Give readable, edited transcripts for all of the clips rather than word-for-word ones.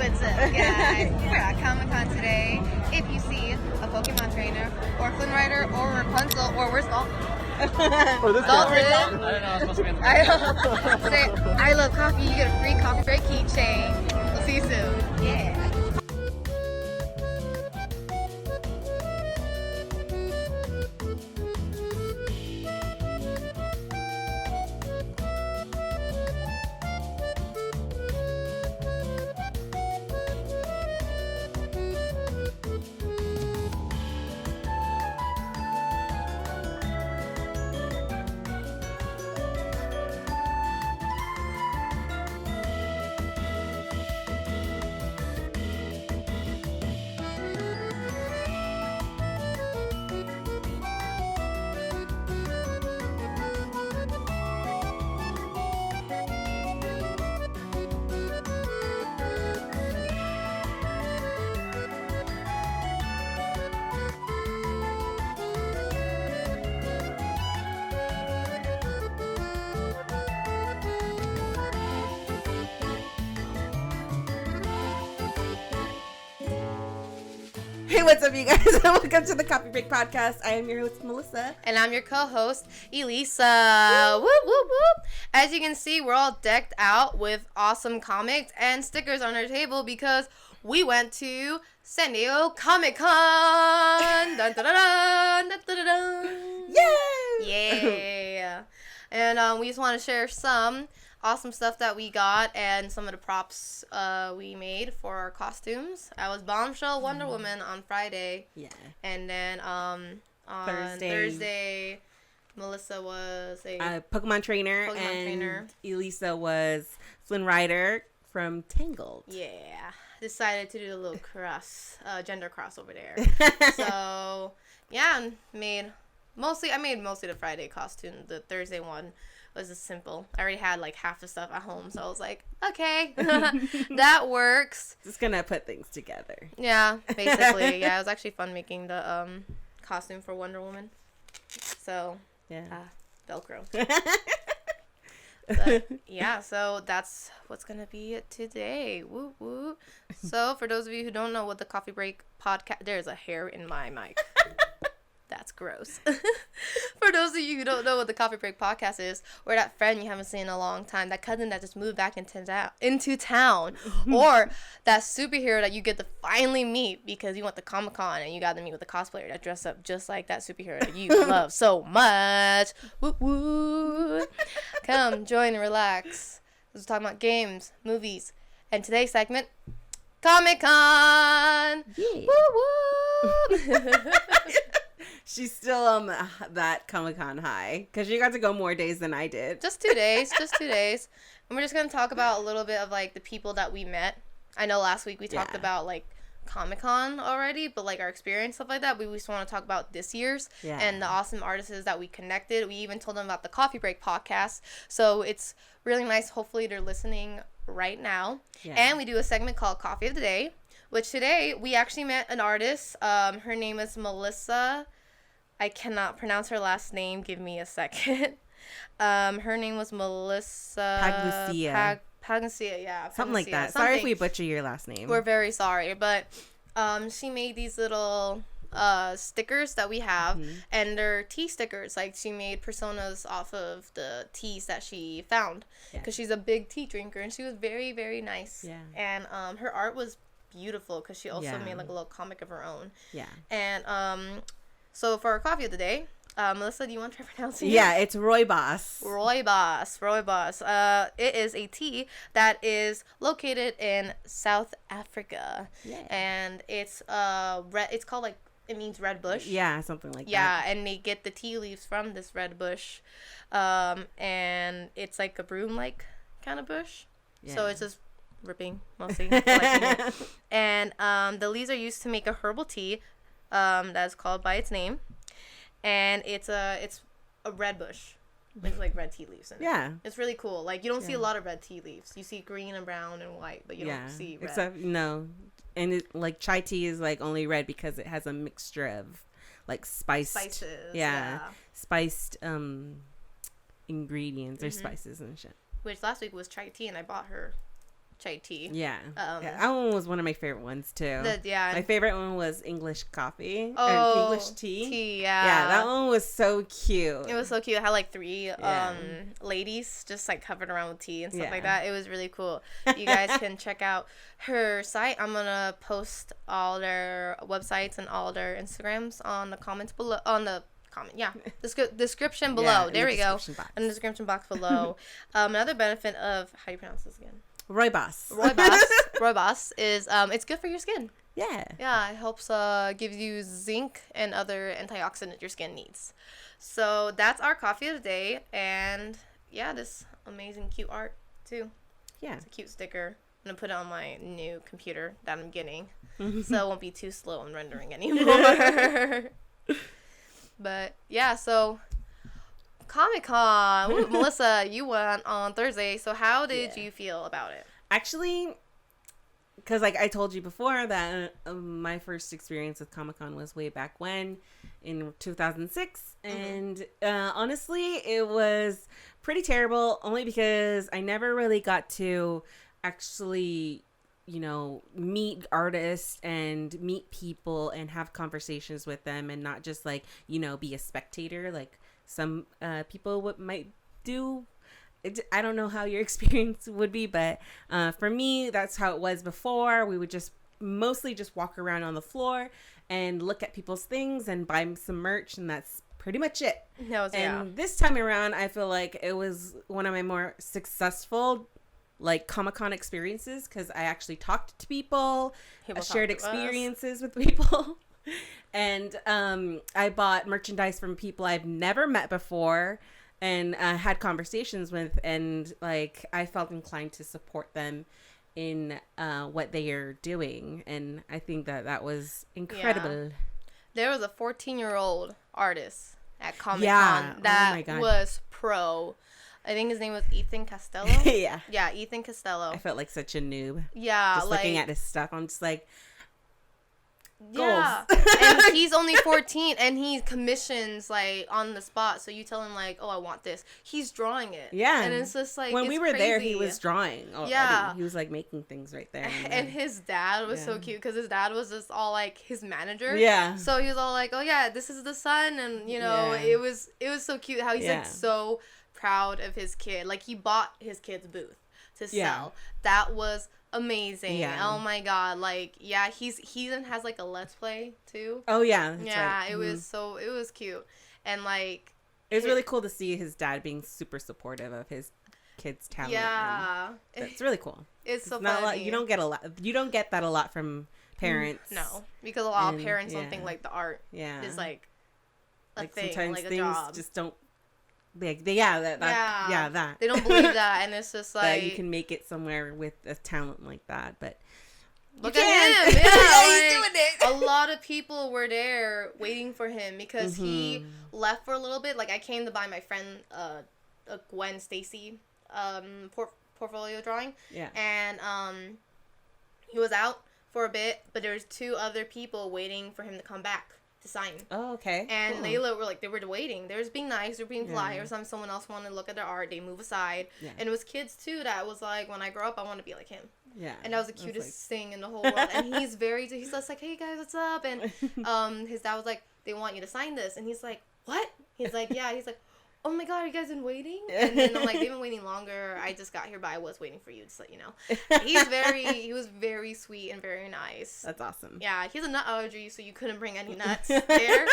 What's up, guys? We're at Comic-Con today. If you see a Pokemon trainer, or Flynn Rider, or Rapunzel, or where's Dalton? Or this Dalton. guy. I don't know, I'm supposed to be in the Say, I love coffee, you get a free coffee break keychain. We'll see you soon. Yeah. Hey, what's up, you guys? Welcome to the Coffee Break Podcast. I am your host, Melissa. And I'm your co-host, Elisa. Whoop, whoop, whoop. As you can see, we're all decked out with awesome comics and stickers on our table because we went to San Diego Comic-Con. Dun, dun, dun, dun, dun, dun, dun. Yay! Yeah. And we just want to share some awesome stuff that we got and some of the props we made for our costumes. I was Bombshell Wonder Woman on Friday. Yeah. And then on Thursday, Melissa was a Pokemon trainer. Elisa was Flynn Rider from Tangled. Yeah. Decided to do a little gender cross over there. So, yeah, I made mostly the Friday costume. The Thursday one was just simple. I already had like half the stuff at home, so I was like, okay, that works. Just gonna put things together. Yeah, basically. Yeah, it was actually fun making the costume for Wonder Woman. So, yeah. Velcro. But, yeah, so that's what's gonna be it today. Woo woo. So for those of you who don't know what the Coffee Break podcast, there's a hair in my mic. That's gross. For those of you who don't know what the Coffee Break Podcast is, or that friend you haven't seen in a long time, that cousin that just moved back into town, or that superhero that you get to finally meet because you went to Comic-Con and you got to meet with a cosplayer that dressed up just like that superhero that you love so much. Woo woo. Come, join and relax. We're talking about games, movies, and today's segment, Comic-Con. Yeah. Woo woo. She's still on that Comic-Con high because you got to go more days than I did. Just 2 days. And we're just going to talk about a little bit of, like, the people that we met. I know last week we talked about, like, Comic-Con already, but, like, our experience, stuff like that. We just want to talk about this year's and the awesome artists that we connected. We even told them about the Coffee Break podcast. So it's really nice. Hopefully they're listening right now. Yeah. And we do a segment called Coffee of the Day, which today we actually met an artist. Her name is Melissa. I cannot pronounce her last name. Give me a second. Her name was Melissa Pagluica, yeah. Something like that. Sorry if we butcher your last name. We're very sorry. But she made these little stickers that we have, and they're tea stickers. Like, she made personas off of the teas that she found because she's a big tea drinker, and she was very, very nice. Yeah. And her art was beautiful because she also made, like, a little comic of her own. Yeah. And so for our coffee of the day, Melissa, do you want to try pronouncing it? Yeah, it's Rooibos. It is a tea that is located in South Africa. Yeah. And it's it's called, like, it means red bush. Yeah, something like that. Yeah, and they get the tea leaves from this red bush. And it's like a broom-like kind of bush. Yeah. So it's just ripping, mostly. And the leaves are used to make a herbal tea. That's called by its name, and it's a red bush with, like, red tea leaves in it. Yeah, it's really cool. Like, you don't see a lot of red tea leaves. You see green and brown and white, but you don't see red. Except and it, like, chai tea is, like, only red because it has a mixture of, like, spices. Spiced ingredients or spices and shit. Which last week was chai tea, and I bought her chai tea. Yeah. That one was one of my favorite ones too. My favorite one was English coffee. Oh, English tea. Yeah. Yeah, that one was so cute. It was so cute. It had like 3 ladies just like covered around with tea and stuff like that. It was really cool. You guys can check out her site. I'm gonna post all their websites and all their Instagrams on the comments below. On the description below. There we go. In the description box below. Another benefit of, how do you pronounce this again? Rooibos is it's good for your skin. Yeah, it helps gives you zinc and other antioxidants your skin needs. So that's our coffee of the day, and this amazing cute art too. It's a cute sticker. I'm gonna put it on my new computer that I'm getting, so it won't be too slow in rendering anymore. But so Comic-Con. Ooh, Melissa, you went on Thursday. So how did you feel about it? Actually, because like I told you before that my first experience with Comic-Con was way back when in 2006. And honestly, it was pretty terrible only because I never really got to actually, meet artists and meet people and have conversations with them and not just like, be a spectator like some people might do. I don't know how your experience would be, but for me, that's how it was before. We would just mostly just walk around on the floor and look at people's things and buy some merch, and that's pretty much it. This time around, I feel like it was one of my more successful like Comic-Con experiences because I actually talked to people, shared experiences with people. And I bought merchandise from people I've never met before and had conversations with, and like I felt inclined to support them in what they are doing, and I think that was incredible. There was a 14-year-old artist at Comic-Con that was pro. I think his name was Ethan Costello. Yeah, Ethan Costello. I felt like such a noob. Yeah, just looking at his stuff, I'm just like, yeah. And he's only 14, and he commissions like on the spot. So you tell him like, oh, I want this. He's drawing it. Yeah, and it's just like when we were crazy. there, he was drawing. Already. Yeah, he was like making things right there. And his dad was so cute because his dad was just all like his manager. Yeah. So he was all like, oh yeah, this is the son, and it was so cute how he's like so proud of his kid. Like he bought his kid's booth to sell. That was amazing. Oh my god. Like he even has like a let's play too. Oh yeah, that's right. It was cute, and like it was really cool to see his dad being super supportive of his kid's talent. It's really cool. It's so not funny. A lot, you don't get that a lot from parents. No, because a lot of parents don't think like the art is like a thing, sometimes like a things job. just don't. That. They don't believe that, and it's just like that you can make it somewhere with a talent like that. But look at him, he's doing it. A lot of people were there waiting for him because he left for a little bit. Like I came to buy my friend Gwen Stacy portfolio drawing, and he was out for a bit, but there was 2 other people waiting for him to come back to sign. Oh, okay. And cool. They were waiting. They were just being nice. They were being polite. Or someone else wanted to look at their art. They move aside. Yeah. And it was kids too that was like, when I grow up, I want to be like him. Yeah. And that was the cutest thing in the whole world. And he's just like, hey guys, what's up? And his dad was like, they want you to sign this. And he's like, what? He's like, yeah. He's like, oh my god, you guys been waiting? And then I'm like, they've been waiting longer. I just got here, but I was waiting for you, just to let you know. He was very sweet and very nice. That's awesome. Yeah, he has a nut allergy, so you couldn't bring any nuts there.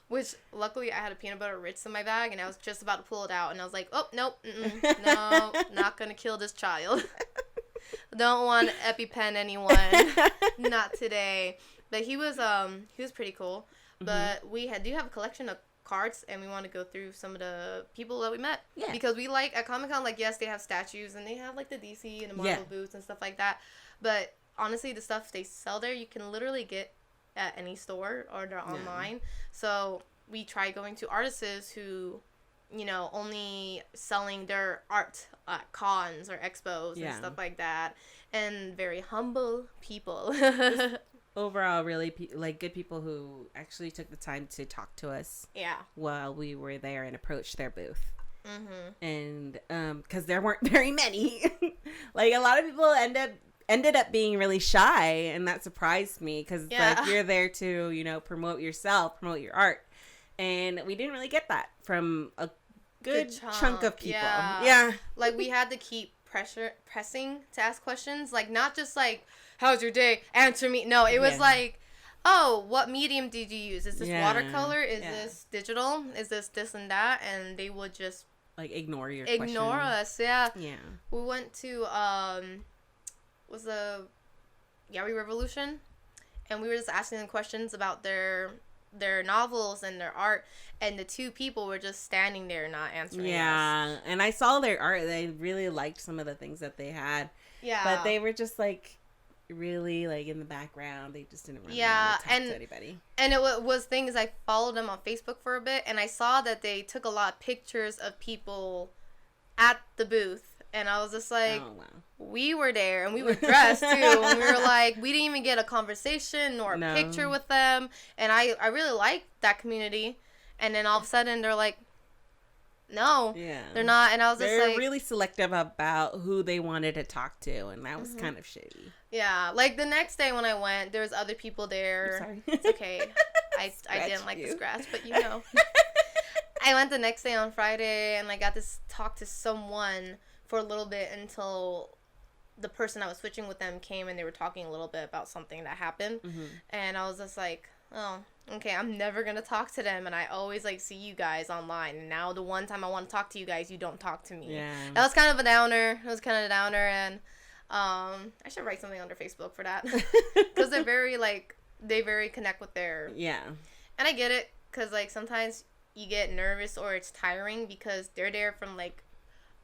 Which, luckily, I had a peanut butter Ritz in my bag, and I was just about to pull it out, and I was like, oh, nope, no, not gonna kill this child. Don't want to EpiPen anyone. Not today. But he was pretty cool. But we do have a collection of cards, and we want to go through some of the people that we met. Yeah. Because we like, at Comic-Con, like, yes, they have statues, and they have, like, the DC and the Marvel booths and stuff like that. But, honestly, the stuff they sell there, you can literally get at any store, or they're online. So, we try going to artists who, only selling their art at cons or expos and stuff like that. And very humble people. Overall, really, good people who actually took the time to talk to us while we were there and approached their booth. And because there weren't very many. Like, a lot of people ended up being really shy, and that surprised me because like, you're there to, you know, promote yourself, promote your art, and we didn't really get that from a good chunk of people. Yeah. Like, we had to keep pressing to ask questions, like, not just like, how's your day, answer me. No, it was like, oh, what medium did you use? Is this watercolor? Is this digital? Is this and that? And they would just like ignore us. Yeah. We went to was the Yaoi Revolution, and we were just asking them questions about their novels and their art, and the two people were just standing there not answering us. And I saw their art. They really liked some of the things that they had. Yeah. But they were just like really like in the background. They just didn't really want to talk to anybody. And it was things, I followed them on Facebook for a bit, and I saw that they took a lot of pictures of people at the booth. And I was just like, oh, wow. We were there, and we were dressed, too. And we were like, we didn't even get a conversation nor a picture with them. And I really liked that community. And then all of a sudden, they're like, no, they're not. And I was just like, they're really selective about who they wanted to talk to. And that was kind of shitty. Yeah. Like, the next day when I went, there was other people there. I'm sorry. It's okay. I didn't like the scratch, but you know. I went the next day on Friday, and I got to talk to someone for a little bit until the person I was switching with them came, and they were talking a little bit about something that happened. And I was just like, oh, okay, I'm never gonna talk to them, and I always like see you guys online, and now the one time I want to talk to you guys, you don't talk to me. That was kind of a downer. And I should write something on their Facebook for that, because they very connect with their and I get it, because like sometimes you get nervous or it's tiring because they're there from like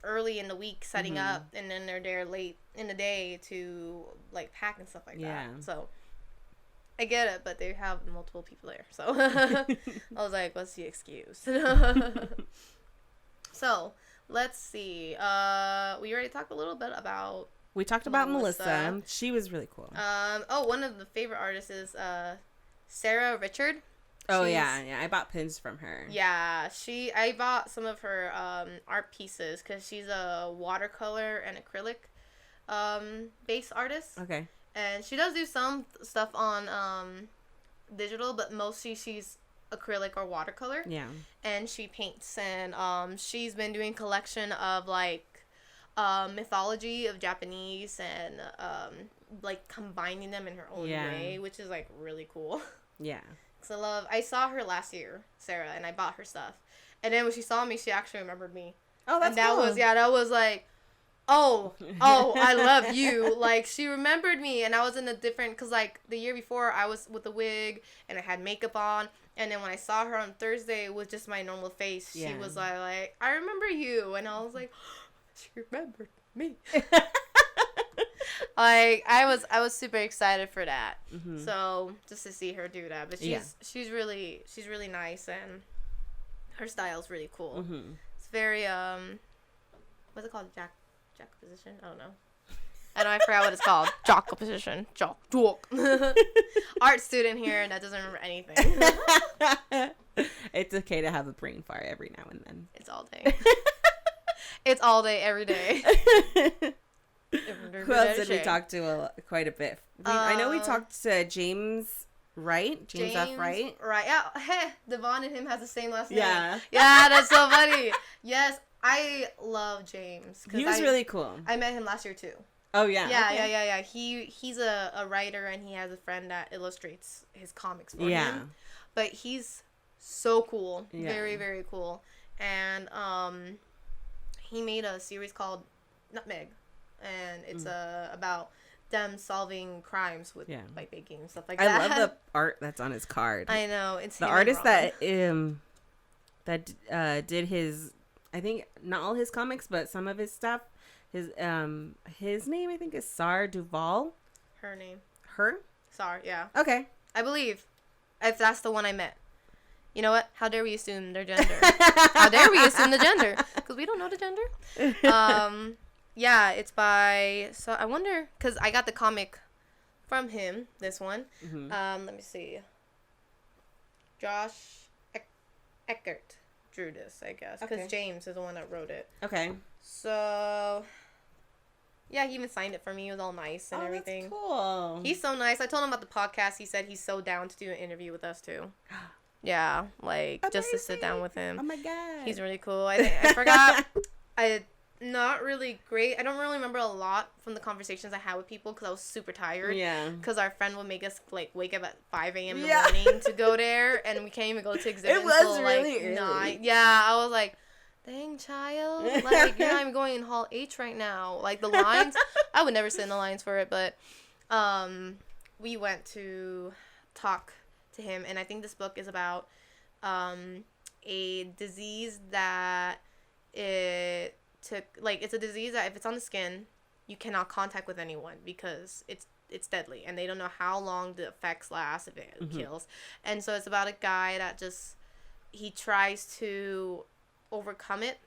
early in the week setting up, and then they're there late in the day to like pack and stuff like that. So I get it, but they have multiple people there, so I was like, what's the excuse? So let's see, we already talked a little bit about Melissa. She was really cool. One of the favorite artists is Sara Richard. Oh, yeah, I bought pins from her. Yeah, I bought some of her art pieces because she's a watercolor and acrylic based artist. Okay. And she does do some stuff on digital, but mostly she's acrylic or watercolor. Yeah. And she paints, and she's been doing collection of like mythology of Japanese, and like combining them in her own way, which is like really cool. Yeah. So I saw her last year, Sarah, and I bought her stuff. And then when she saw me, she actually remembered me. Oh, that's cool. That was like, oh, I love you. Like, she remembered me, and I was in a different, because like the year before I was with a wig and I had makeup on, and then when I saw her on Thursday with just my normal face, she was like, I remember you. And I was like, she remembered me. Like, I was super excited for that. So just to see her do that, but she's really nice, and her style's really cool. It's very what's it called, juxtaposition? I don't know. I forgot what it's called. Juxtaposition. Art student here that doesn't remember anything. It's okay to have a brain fart every now and then. It's all day. It's all day, every day. Who else did we talk to quite a bit? I know we talked to James Wright. James F. Wright. Right. Yeah. Hey, Devon and him has the same last name. Yeah. Yeah, that's so funny. Yes, I love James. He was really cool. I met him last year too. Oh yeah. Yeah. He's a writer, and he has a friend that illustrates his comics for him. But he's so cool. Yeah. Very, very cool. And he made a series called Nutmeg. And it's about them solving crimes with by baking and stuff like that. I love the art that's on his card. I know, it's the artist that did his, I think not all his comics, but some of his stuff. His name I think is Sara Duval. Her name. Her? Sara, yeah. Okay. I believe, if that's the one I met. You know what? How dare we assume their gender? How dare we assume the gender? Because we don't know the gender. Yeah, it's by, so I wonder, because I got the comic from him, this one. Let me see. Josh Eckert. drew this, I guess, because James is the one that wrote it. Okay. So, yeah, he even signed it for me. It was all nice and everything. That's cool. He's so nice. I told him about the podcast. He said he's so down to do an interview with us too. Yeah, like Amazing. just to sit down with him. Oh my god. He's really cool. I forgot. Not really great. I don't really remember a lot from the conversations I had with people because I was super tired. Yeah. Because our friend would make us like wake up at 5 a.m. in the morning to go there, and we can't even go to exhibit until really like early. 9. Yeah, I was like, dang, child, like you're not even going in Hall H right now. Like the lines, I would never sit in the lines for it, but we went to talk to him, and I think this book is about a disease that it's a disease that if it's on the skin, you cannot contact with anyone because it's deadly, and they don't know how long the effects last if it kills. And so it's about a guy that he tries to overcome it,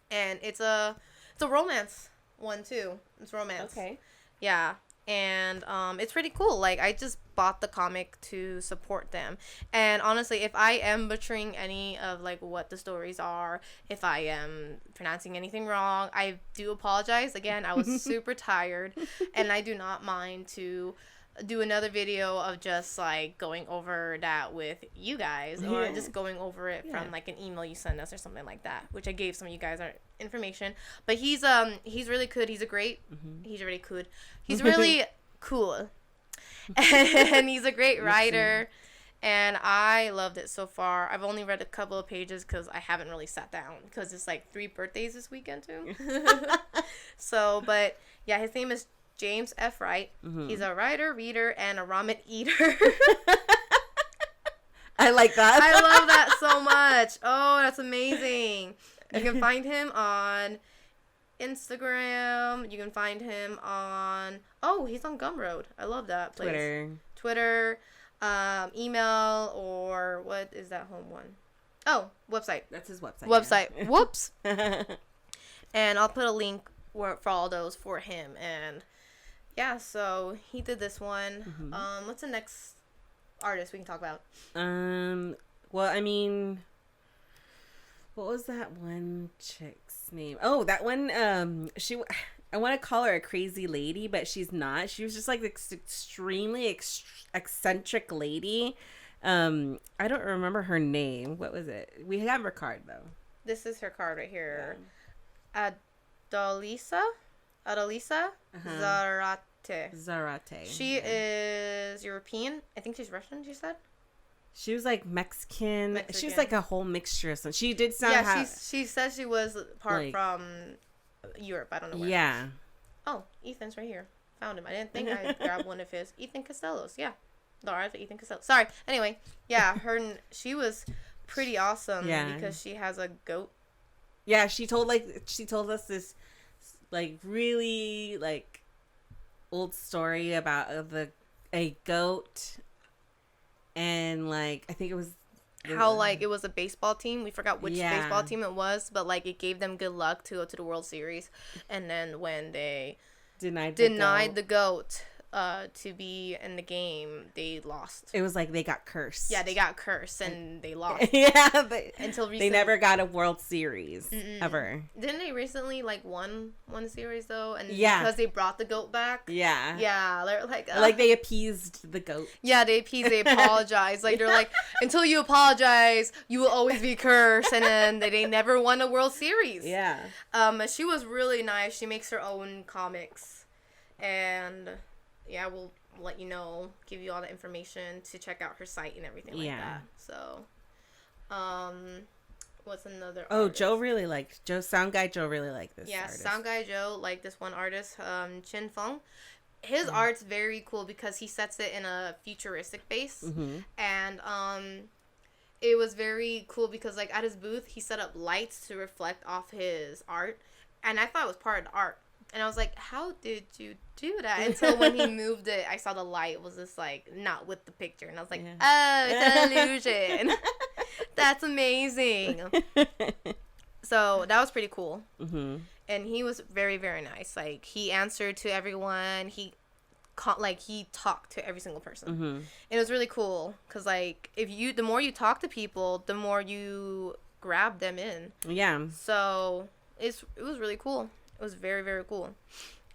and it's a romance one too. It's romance. Okay. Yeah. And it's pretty cool. Like, I just bought the comic to support them. And honestly, if I am butchering any of like what the stories are, if I am pronouncing anything wrong, I do apologize. Again, I was super tired, and I do not mind to do another video of just like going over that with you guys, or just going over it from like an email you send us or something like that, which I gave some of you guys our information. But he's really good. He's really good. He's really cool. And he's a great writer, and I loved it so far. I've only read a couple of pages because I haven't really sat down because it's like 3 birthdays this weekend too. So, but yeah, his name is James F. Wright. He's a writer, reader, and a ramen eater. I like that. I love that so much. Oh, that's amazing. You can find him on Instagram. You can find him on... Oh, he's on Gumroad. I love that place. Twitter. Email, or what is that home one? Oh, website. That's his website. Yeah. Whoops. And I'll put a link for all those for him. And... yeah, so he did this one. What's the next artist we can talk about? Well, I mean, what was that one chick's name? Oh, that one, I want to call her a crazy lady, but she's not. She was just like this extremely eccentric lady. I don't remember her name. What was it? We have her card, though. This is her card right here. Yeah. Adalisa Zarate. She is European. I think she's Russian, she said. She was like Mexican. She was like a whole mixture of something. She did sound... Yeah, she said she was part from Europe. I don't know where. Yeah. Oh, Ethan's right here. Found him. I didn't think I grabbed one of his. Ethan Costello's. Yeah. Laura for Ethan Costello. Sorry. Anyway, yeah, she was pretty awesome because she has a goat. Yeah, she told us this like really like old story about a goat, and like I think it was how like it was a baseball team. We forgot which baseball team it was, but like it gave them good luck to go to the World Series, and then when they denied the goat to be in the game, they lost. It was like they got cursed. Yeah, they got cursed and they lost. Until recently. They never got a World Series ever. Didn't they recently like won series though? And because they brought the goat back. Yeah, they're like they appeased the goat. Yeah, they apologized. Like they're like, until you apologize, you will always be cursed. And then they never won a World Series. Yeah. She was really nice. She makes her own comics, and yeah, we'll let you know, give you all the information to check out her site and everything like that. So, what's another artist? Sound Guy Joe really liked this artist. Sound Guy Joe liked this one artist, Chin Fong. His art's very cool because he sets it in a futuristic base. And it was very cool because like at his booth, he set up lights to reflect off his art. And I thought it was part of the art. And I was like, how did you do that? Until when he moved it, I saw the light was just like not with the picture. And I was like, oh, it's an illusion. That's amazing. So that was pretty cool. And he was very, very nice. Like he answered to everyone. He talked to every single person. And it was really cool. Because like the more you talk to people, the more you grab them in. Yeah. So it was really cool. It was very, very cool.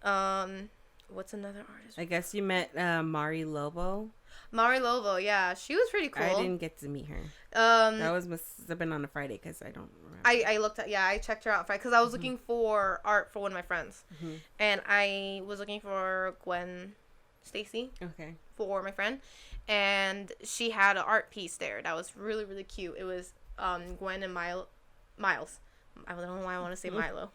What's another artist? I guess you met Mari Lobo. Mari Lobo, yeah, she was pretty cool. I didn't get to meet her. That must have been on a Friday because I don't remember. I looked at, I checked her out Friday because I was looking for art for one of my friends, and I was looking for Gwen Stacy. Okay. For my friend, and she had an art piece there that was really, really cute. It was Gwen and Miles. I don't know why I want to say Milo.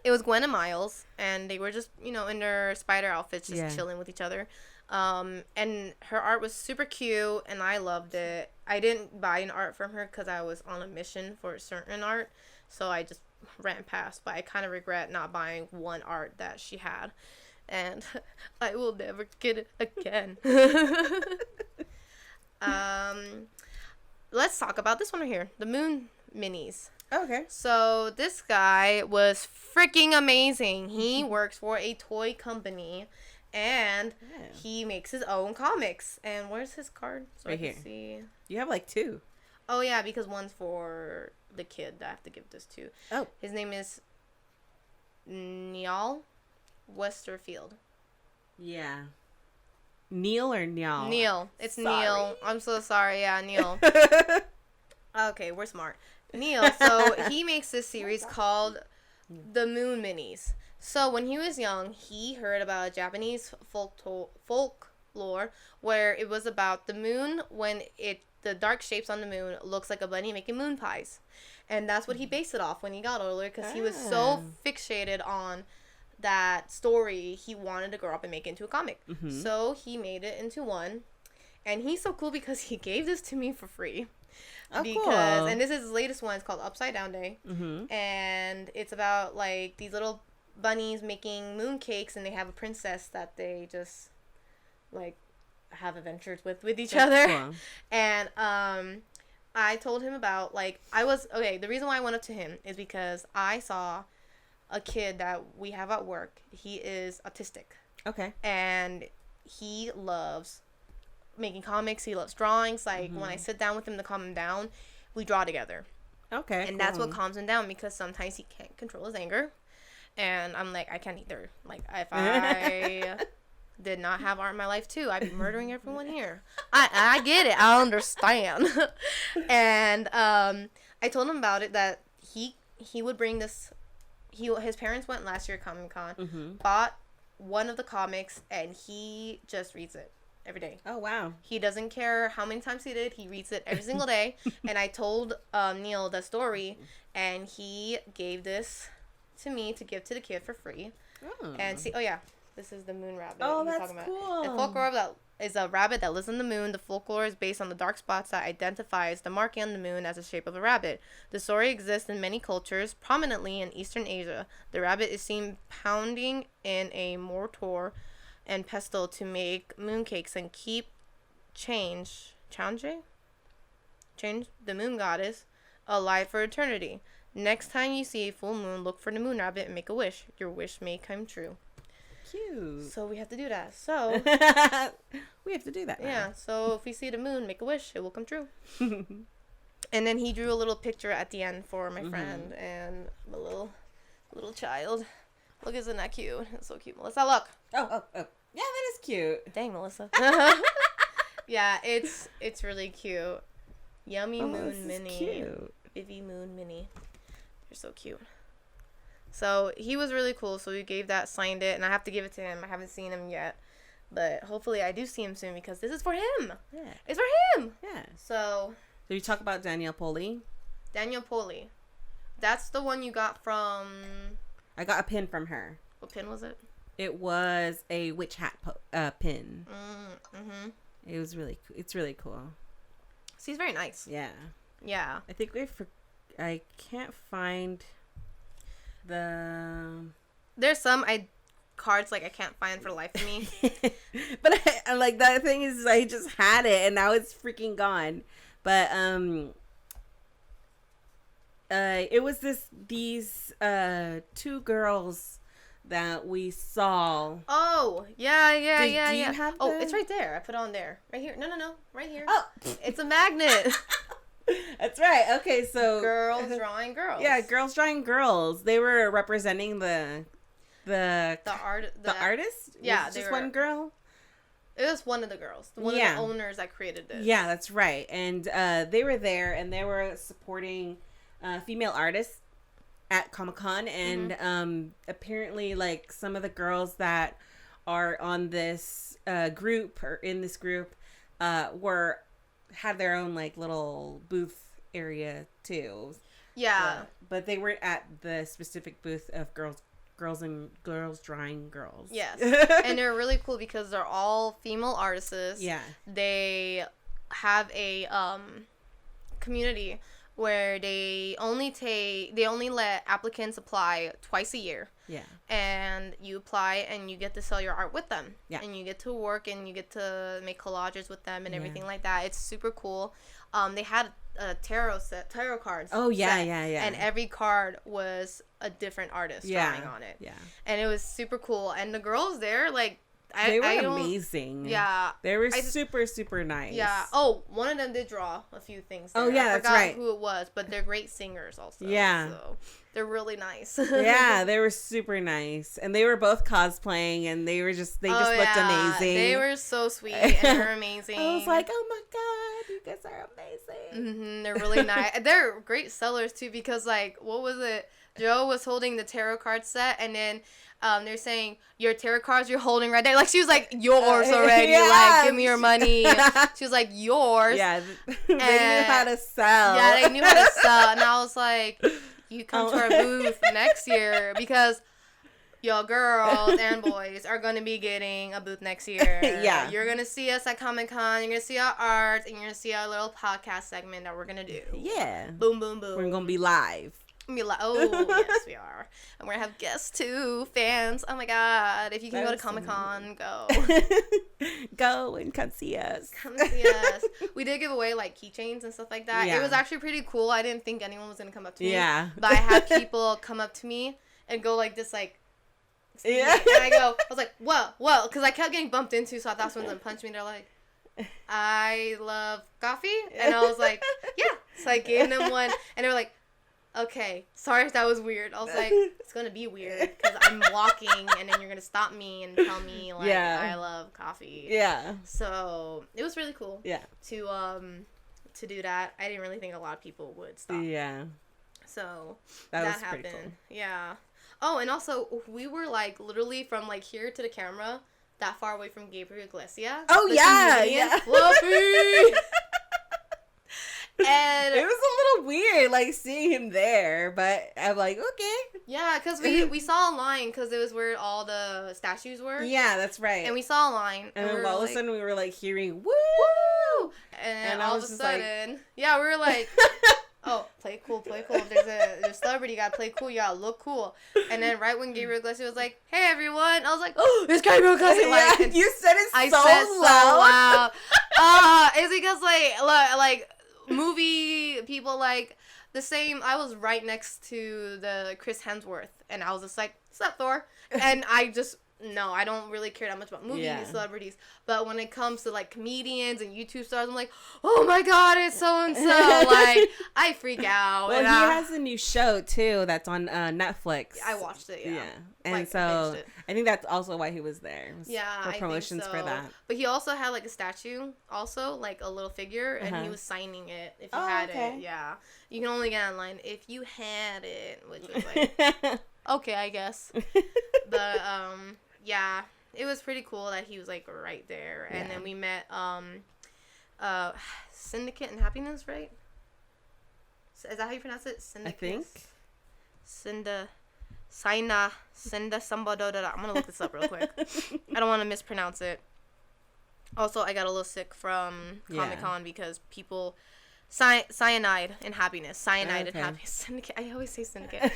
It was Gwen and Miles, and they were just, in their spider outfits, just chilling with each other. And her art was super cute, and I loved it. I didn't buy an art from her because I was on a mission for a certain art, so I just ran past. But I kind of regret not buying one art that she had, and I will never get it again. Let's talk about this one right here, the Moon Minis. Okay. So this guy was freaking amazing. He works for a toy company, and he makes his own comics. And where's his card? So right here. See. You have like 2. Oh yeah, because one's for the kid that I have to give this to. Oh. His name is Niall Westerfield. Yeah. Neil or Niall? Neil. It's sorry. Neil. I'm so sorry. Yeah, Neil. Okay, we're smart. Neil, so he makes this series called The Moon Minis. So when he was young, he heard about a Japanese folklore where it was about the moon when the dark shapes on the moon looks like a bunny making moon pies. And that's what he based it off when he got older, because he was so fixated on that story, he wanted to grow up and make it into a comic. So he made it into one. And he's so cool because he gave this to me for free. Oh, because cool. And this is his latest one. It's called Upside Down Day, and it's about like these little bunnies making moon cakes, and they have a princess that they just like have adventures with each other. Cool. And I told him about the reason why I went up to him is because I saw a kid that we have at work. He is autistic. Okay. And he loves making comics. He loves drawings. When I sit down with him to calm him down, we draw together. Okay. And cool. That's what calms him down, because sometimes he can't control his anger, and I'm like, I can't either. Like, if I did not have art in my life too, I'd be murdering everyone here. I get it. I understand. And I told him about it, that he would bring this. His parents went last year cominc-con, bought one of the comics, and he just reads it every day. Oh, wow. He doesn't care how many times he did. He reads it every single day. And I told Neil the story, and he gave this to me to give to the kid for free. Oh. And see, this is the moon rabbit. Oh, that's cool. The folklore is a rabbit that lives on the moon. The folklore is based on the dark spots that identifies the marking on the moon as the shape of a rabbit. The story exists in many cultures, prominently in Eastern Asia. The rabbit is seen pounding in a mortar and pestle to make mooncakes and change the moon goddess alive for eternity. Next time you see a full moon, look for the moon rabbit and make a wish. Your wish may come true. Cute. So we have to do that. So we have to do that now. Yeah. So if we see the moon, make a wish. It will come true. And then he drew a little picture at the end for my friend and a little child. Look, isn't that cute? It's so cute, Melissa. Look. Oh. Yeah, that is cute. Dang, Melissa. Yeah, it's really cute. Yummy Moon Mini. Cute. Vivi Moon Mini. They're so cute. So he was really cool. So we gave that, signed it, and I have to give it to him. I haven't seen him yet, but hopefully I do see him soon, because this is for him. Yeah. It's for him. Yeah. So you talk about Daniel Pulley? Daniel Pulley. That's the one you got from... I got a pin from her. What pin was it? It was a witch hat pin. It was it's really cool. So he's very nice. Yeah. Yeah. I think I can't find There's some cards I can't find for the life of me. But I like, that thing is, I just had it and now it's freaking gone. But it was these 2 girls that we saw. Oh, yeah. Do you have it's right there. I put it on there. Right here. No. Right here. Oh. It's a magnet. That's right. Okay, so Girls Drawing Girls. Yeah, Girls Drawing Girls. They were representing the artist. Yeah, was it just one girl. It was one of the girls, one of the owners that created this. Yeah, that's right. And they were there, and they were supporting female artists at Comic-Con, and apparently, like, some of the girls that are on this group or in this group had their own like little booth area too. Yeah, but they weren't at the specific booth of Girls Drawing Girls. Yes. And they're really cool because they're all female artists. Yeah. They have a community where they only let applicants apply twice a year. Yeah. And you apply and you get to sell your art with them. Yeah. And you get to work and you get to make collages with them and everything like that. It's super cool. They had a tarot cards. Oh yeah, set, yeah. And every card was a different artist drawing on it. Yeah. And it was super cool. And the girls there, like, they were amazing. Yeah. They were super, super nice. Yeah. Oh, one of them did draw a few things there. Oh, yeah, that's right. I forgot who it was, but they're great singers also. Yeah. So they're really nice. Yeah, they were super nice. And they were both cosplaying, and they just looked amazing. They were so sweet, and they're amazing. I was like, oh my God, you guys are amazing. Mm-hmm, they're really nice. They're great sellers, too, because, like, what was it? Joe was holding the tarot card set, and then they're saying, your tarot cards you're holding right there. Like, she was like, yours already. Yeah. Like, give me your money. She was like, yours. Yeah. They knew how to sell. Yeah, they knew how to sell. And I was like, you come to our booth next year because your girls and boys are going to be getting a booth next year. Yeah. You're going to see us at Comic-Con. You're going to see our art. And you're going to see our little podcast segment that we're going to do. Yeah. Boom, boom, boom. We're going to be live. Be like, oh yes, we are, and we're gonna have guests too, fans. Oh my God! If you can go to Comic-Con, go. Go and come see us. Come see us. We did give away like keychains and stuff like that. Yeah. It was actually pretty cool. I didn't think anyone was gonna come up to me. Yeah. But I had people come up to me and go like this, like. Yeah. And I was like, whoa, because I kept getting bumped into, so I thought someone was gonna punch me. They're like, I love coffee, and I was like, yeah. So I gave them one, and they were like, okay, sorry if that was weird. I was like, it's gonna be weird because I'm walking and then you're gonna stop me and tell me like I love coffee. Yeah. So it was really cool. Yeah. To do that, I didn't really think a lot of people would stop. Yeah. So that happened. Pretty cool. Yeah. Oh, and also we were like literally from like here to the camera that far away from Gabriel Iglesias. Oh yeah. Fluffy. And it was a little weird, like, seeing him there, but I'm like, okay. Yeah, because we saw a line, because it was where all the statues were. Yeah, that's right. And we saw a line. And then all of a sudden, we were, like, hearing, woo! And all of a sudden, yeah, we were like, oh, play cool. If there's a celebrity, you gotta play cool, you gotta look cool. And then right when Gabriel Iglesias was like, hey, everyone, I was like, oh, it's Gabriel Iglesias. Like, yeah, you said it so loud. It's because, like, movie people like the same. I was right next to the Chris Hemsworth, and I was just like, "What's up, Thor?" And I don't really care that much about movies and celebrities. But when it comes to like comedians and YouTube stars, I'm like, "Oh my God, it's so and so!" Like I freak out. Well, he has a new show too that's on Netflix. I watched it. Yeah. And like, so I think that's also why he was there. For promotions for that. But he also had like a statue, also like a little figure, and he was signing it if you had it. Yeah, you can only get online if you had it, which was like okay, I guess. But yeah, it was pretty cool that he was like right there, and then we met Syndicate and Happiness, right? Is that how you pronounce it? Syndicate. I think. Sinda Sambadodada. I'm gonna look this up real quick. I don't want to mispronounce it. Also, I got a little sick from Comic-Con because people cyanide and happiness. Cyanide and happiness. Syndicate. I always say Syndicate.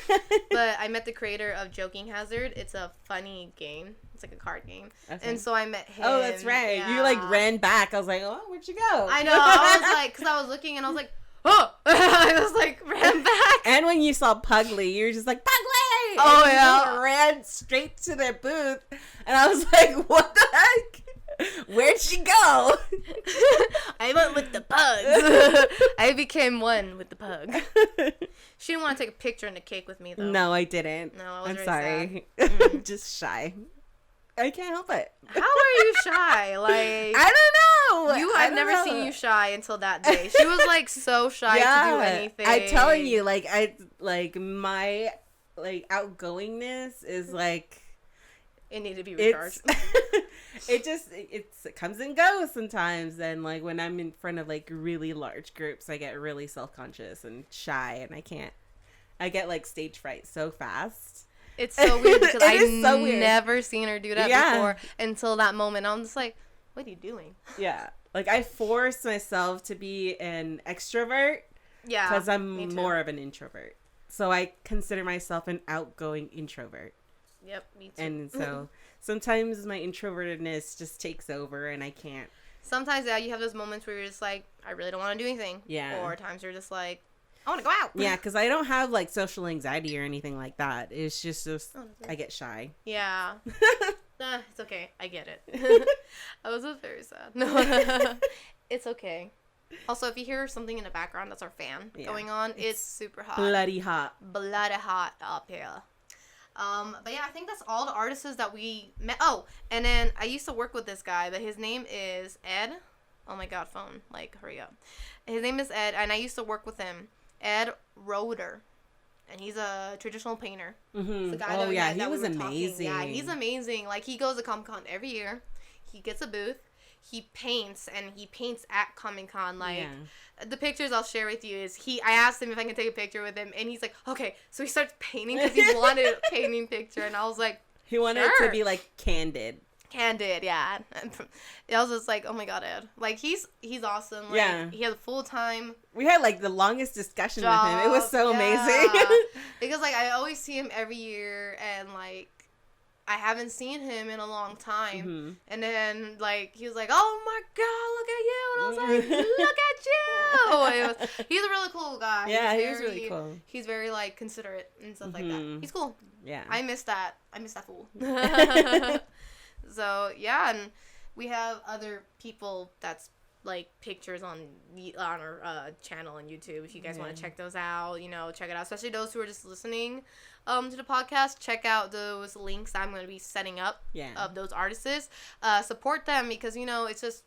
But I met the creator of Joking Hazard. It's a funny game. It's like a card game. Okay. And so I met him. Oh, that's right. Yeah. You like ran back. I was like, oh, where'd you go? I know. I was like, because I was looking and I was like, oh. I was like, ran back. And when you saw Pulley, you were just like, Pulley! Oh, and you ran straight to their booth. And I was like, what the heck? Where'd she go? I went with the pugs. I I became one with the pug. She didn't want to take a picture in the cake with me, though. No, I didn't. No, I was I'm very sorry. sad. I'm just shy. I can't help it. How are you shy? Like, I don't know. I've never seen you shy until that day. She was like so shy to do anything. I'm telling you, like my outgoingness is like it needed to be recharged. It comes and goes sometimes. And like when I'm in front of like really large groups, I get really self-conscious and shy, and I get like stage fright so fast. It's so weird because I've so weird. Never seen her do that before until that moment. I'm just like, what are you doing? Yeah. Like, I force myself to be an extrovert. Yeah. Because I'm more of an introvert. So I consider myself an outgoing introvert. Yep, me too. And so sometimes my introvertedness just takes over and I can't. Sometimes, you have those moments where you're just like, I really don't want to do anything. Yeah. Or times you're just like, I want to go out. Yeah, because I don't have, like, social anxiety or anything like that. It's just I get shy. Yeah. It's okay. I get it. I was very sad. No, it's okay. Also, if you hear something in the background, that's our fan going on. It's super hot. Bloody hot. Bloody hot up here. But yeah, I think that's all the artists that we met. Oh, and then I used to work with this guy, but his name is Ed. Oh my God, phone. Like, hurry up. His name is Ed, and I used to work with him. Edie Roeder, and he's a traditional painter. Mm-hmm. The guy he was amazing. Yeah, he's amazing. Like, he goes to Comic-Con every year. He gets a booth. He paints, and he paints at Comic-Con. Like, the pictures I'll share with you is I asked him if I can take a picture with him, and he's like, okay. So he starts painting because he wanted a painting picture, and I was like, he wanted it to be like candid. Candid, yeah. I was just like, oh my God, Ed. Like, he's awesome. Like, he has a full-time We had, like, the longest discussion with him. It was so amazing. Because, like, I always see him every year, and, like, I haven't seen him in a long time. Mm-hmm. And then, like, he was like, oh my God, look at you. And I was like, look at you. He's a really cool guy. Yeah, he's really cool. He's very, like, considerate and stuff like that. He's cool. Yeah. I miss that fool. So, yeah, and we have other people that's, like, pictures on our channel on YouTube. If you guys want to check those out, check it out. Especially those who are just listening to the podcast. Check out those links I'm going to be setting up of those artists. Support them because, it's just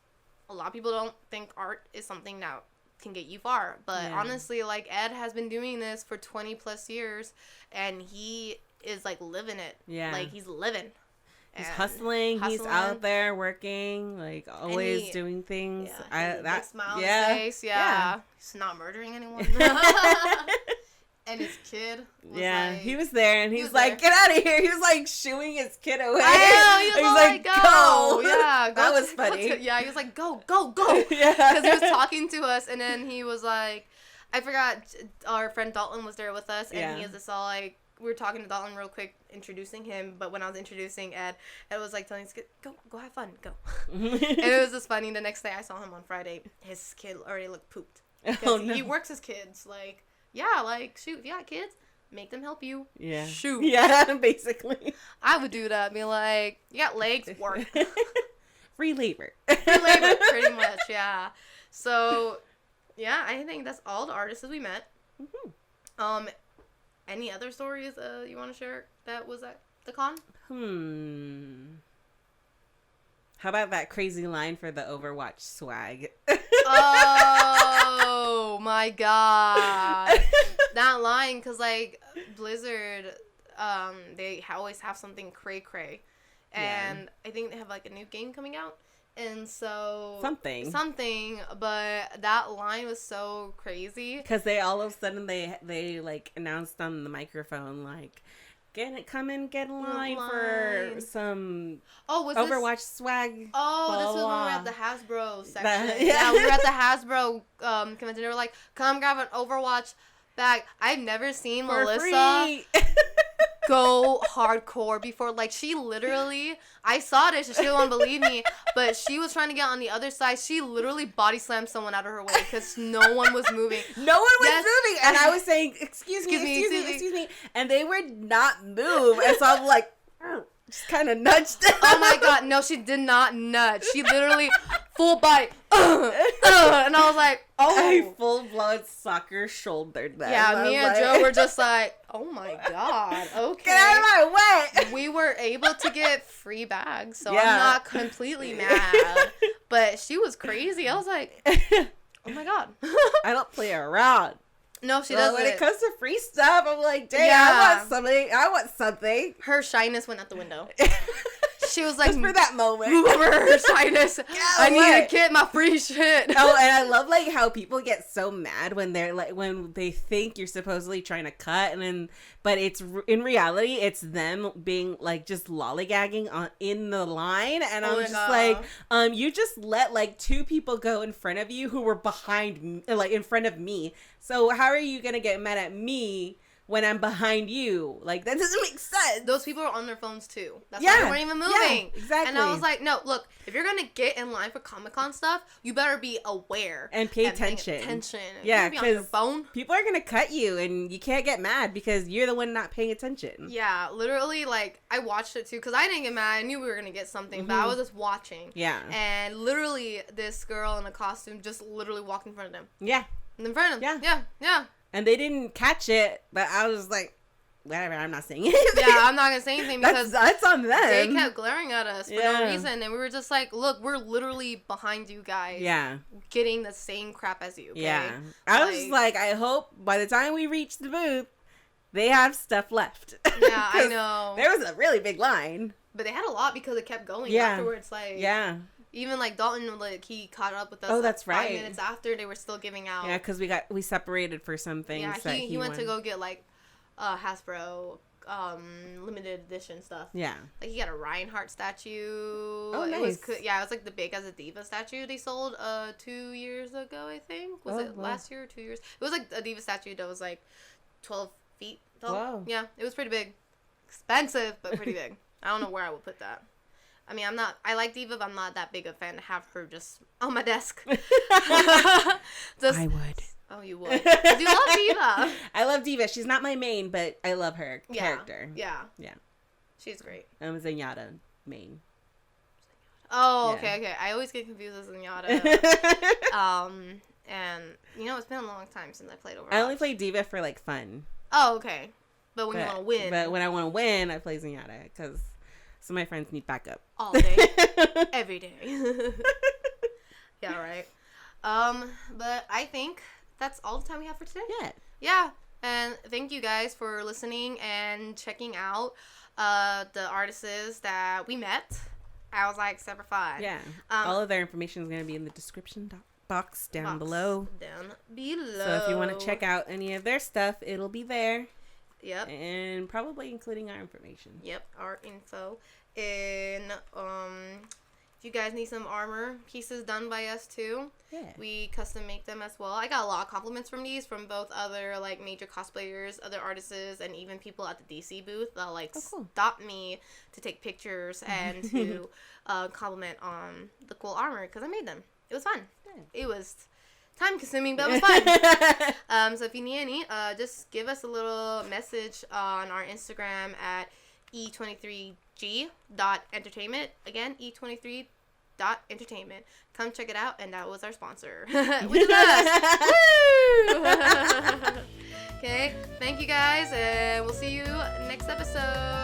a lot of people don't think art is something that can get you far. But honestly, like, Ed has been doing this for 20 plus years, and he is, like, living it. Yeah. Like, he's living. He's hustling. He's out there working, like, always doing things. Yeah, that smile on his face. Yeah. He's not murdering anyone. And his kid was like, he was there, and he's like, get out of here. He was like shooing his kid away. I know, he was like, go. Yeah, that was funny. He was like, go. Yeah. Because he was talking to us, and then he was like, I forgot, our friend Dalton was there with us, and he was just all like, we were talking to Dalton real quick, introducing him, but when I was introducing Ed was like telling his kid, go have fun, go. And it was just funny. The next day I saw him on Friday, his kid already looked pooped. Oh, no. He works his kids, like, shoot, if you got kids, make them help you. Yeah. Shoot. Yeah, basically. I would do that, be like, you got legs, work. Free labor. Pretty much, yeah. So, yeah, I think that's all the artists we met. Mm-hmm. Any other stories you want to share that was at the con? How about that crazy line for the Overwatch swag? Oh, my God. That line, because, like, Blizzard, they always have something cray-cray. And I think they have, like, a new game coming out. And so something, but that line was so crazy because they all of a sudden they like announced on the microphone like, come and get in line for some Overwatch swag. Oh, this was when we were at the Hasbro section. We were at the Hasbro convention. They were like, come grab an Overwatch bag. I've never seen for Melissa go hardcore before. Like, she literally, I saw this, she didn't want to believe me, but she was trying to get on the other side. She literally body slammed someone out of her way because no one was moving. No one was moving, and I was saying, excuse me, and they would not move, and so I'm like, just kind of nudged them. Oh my God, no, she did not nudge. She literally full bite. And I was like, oh. I full-blown soccer shouldered that. Yeah, me and Joe were just like, oh my God, okay. Get out of my way. We were able to get free bags, so Yeah. I'm not completely mad. But she was crazy. I was like, oh my God. I don't play around. No, she Well, doesn't. when it comes to free stuff, I'm like, dang, Yeah. I want something. Her shyness went out the window. She was like, Just for that moment. move over her shyness. I need to get my free shit. Oh, and I love like how people get so mad when they're like when they think you're supposedly trying to cut, and then but it's in reality it's them being like just lollygagging in the line, and I'm just like, you just let like two people go in front of you who were behind me, like in front of me. So how are you gonna get mad at me when I'm behind you? Like, that doesn't make sense. Those people are on their phones too. That's why they weren't even moving. Yeah, exactly. And I was like, no, look, if you're gonna get in line for Comic-Con stuff, you better be aware and pay attention. Yeah, because people are gonna cut you, and you can't get mad because you're the one not paying attention. Yeah, literally, like, I watched it too because I didn't get mad. I knew we were gonna get something, but I was just watching. Yeah. And literally, this girl in a costume just literally walked in front of them. Yeah. In front of them. Yeah. Yeah. And they didn't catch it, but I was like, whatever, I'm not saying anything. Yeah, I'm not going to say anything because that's on them. They kept glaring at us for no reason. And we were just like, look, we're literally behind you guys. Yeah. Getting the same crap as you. Okay? Yeah. I was just like, I hope by the time we reach the booth, they have stuff left. Yeah, I know. There was a really big line. But they had a lot because it kept going afterwards. Like, yeah. Even like Dalton, like he caught up with us. Oh, that's right. 5 minutes after they were still giving out. Yeah, because we separated for some things. Yeah, he went to go get like Hasbro limited edition stuff. Yeah, like he got a Reinhardt statue. Oh, nice. It was it was like the big as a diva statue they sold 2 years ago. I think last year or 2 years. It was like a diva statue that was like 12 feet tall. Wow. Yeah, it was pretty big, expensive but pretty big. I don't know where I would put that. I mean, I like Diva, but I'm not that big a fan to have her just on my desk. I would. Oh, you would. You love Diva. I love Diva. She's not my main, but I love her character. Yeah. Yeah. She's great. I'm Zenyatta main. Oh, okay. I always get confused with Zenyatta. And, it's been a long time since I played Overwatch. I only play Diva for, like, fun. Oh, okay. But when you want to win. But when I want to win, I play Zenyatta, because some of my friends need backup. All day. Every day. Yeah, right. But I think that's all the time we have for today. Yeah. Yeah. And thank you guys for listening and checking out the artists that we met. I was like super fun. Yeah. All of their information is going to be in the description box down below. Down below. So if you want to check out any of their stuff, it'll be there. Yep. And probably including our information. Yep, our info. And if you guys need some armor pieces done by us too, we custom make them as well. I got a lot of compliments from these from both other like major cosplayers, other artists, and even people at the DC booth that stopped me to take pictures and to compliment on the cool armor because I made them. It was fun. Yeah. It was time consuming, but it was fun. So if you need any, just give us a little message on our Instagram at e23g.entertainment. Again, e23.entertainment. Come check it out, and that was our sponsor. Which is us. Woo! Okay, thank you guys, and we'll see you next episode.